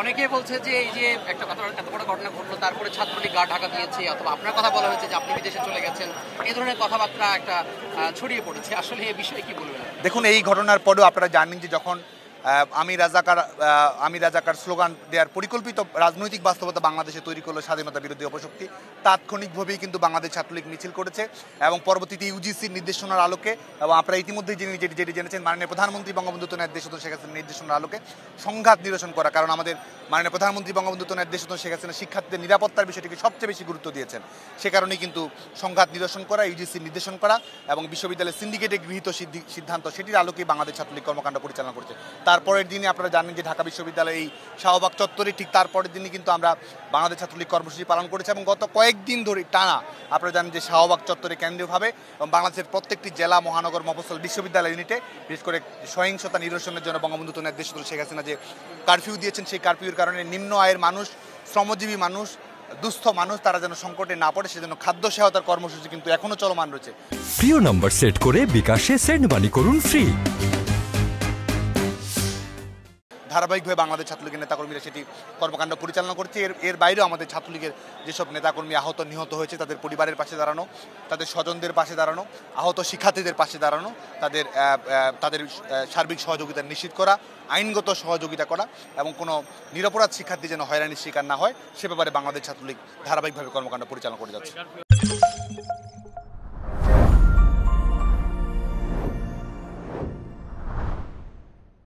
অনেকেই বলছে যে এই যে একটা কথা এত বড় ঘটনা ঘটলো তারপরে ছাত্রলীগ গা ঢাকা দিয়েছে অথবা আপনার কথা বলা হয়েছে যে আপনি বিদেশে চলে গেছেন, এই ধরনের কথাবার্তা একটা ছড়িয়ে পড়েছে। আসলে এই বিষয়ে কি বলবেন? দেখুন, এই ঘটনার পরেও আপনারা জানেন যে যখন আমি রাজাকার স্লোগান দেওয়ার পরিকল্পিত রাজনৈতিক বাস্তবতা বাংলাদেশে তৈরি করলো স্বাধীনতা বিরোধী অপশক্তি, তাৎক্ষণিকভাবেই কিন্তু বাংলাদেশ ছাত্রলীগ মিছিল করেছে এবং পরবর্তীতে ইউজিসির নির্দেশনার আলোকে এবং আপনারা ইতিমধ্যেই যেটি জেনেছেন মাননীয় প্রধানমন্ত্রী বঙ্গবন্ধু দেশ শেখ হাসিনার নির্দেশনার আলোকে সংঘাত নিরসন করা। কারণ আমাদের মাননীয় প্রধানমন্ত্রী বঙ্গবন্ধু দেশ শেখ হাসিনা শিক্ষার্থীদের নিরাপত্তার বিষয়টিকে সবচেয়ে বেশি গুরুত্ব দিয়েছেন। সে কারণেই কিন্তু সংঘাত নিরসন করা, ইউজিসির নির্দেশন করা এবং বিশ্ববিদ্যালয়ের সিন্ডিকেটে গৃহীত সিদ্ধান্ত সেটির আলোকেই বাংলাদেশ ছাত্রলীগ কর্মকাণ্ড পরিচালনা করছে। তারপরের দিনে আপনারা জানেন যে ঢাকা বিশ্ববিদ্যালয়ে এই শাহবাগ চত্বরে ঠিক তারপরের দিনই কিন্তু আমরা বাংলাদেশ ছাত্রলীগ কর্মসূচি পালন করেছি এবং গত কয়েকদিন ধরে টানা আপনারা জানেন যে শাহবাগ চত্বরে কেন্দ্রীয়ভাবে এবং বাংলাদেশের প্রত্যেকটি জেলা, মহানগর, মফস্বল, বিশ্ববিদ্যালয় ইউনিটে বিশেষ করে সহিংসতা নিরসনের জন্য বঙ্গবন্ধু দেশ শেখ হাসিনা যে কারফিউ দিয়েছেন, সেই কারফিউর কারণে নিম্ন আয়ের মানুষ, শ্রমজীবী মানুষ, দুস্থ মানুষ তারা যেন সংকটে না পড়ে সেজন্য খাদ্য সহায়তার কর্মসূচি কিন্তু এখনো চলমান রয়েছে। প্রিয় নাম্বার সেট করে বিকাশে সেন্ড মানি করুন ফ্রি। ধারাবাহিকভাবে বাংলাদেশ ছাত্রলীগের নেতাকর্মীরা সেটি কর্মকাণ্ড পরিচালনা করছে। এর বাইরেও আমাদের ছাত্রলীগের যেসব নেতাকর্মী আহত নিহত হয়েছে তাদের পরিবারের পাশে দাঁড়ানো, তাদের স্বজনদের পাশে দাঁড়ানো, আহত শিক্ষার্থীদের পাশে দাঁড়ানো, তাদের সার্বিক সহযোগিতা নিশ্চিত করা, আইনগত সহযোগিতা করা এবং কোনো নিরপরাধ শিক্ষার্থী যেন হয়রানির শিকার না হয় সে ব্যাপারে বাংলাদেশ ছাত্রলীগ ধারাবাহিকভাবে কর্মকাণ্ড পরিচালনা করে যাচ্ছে।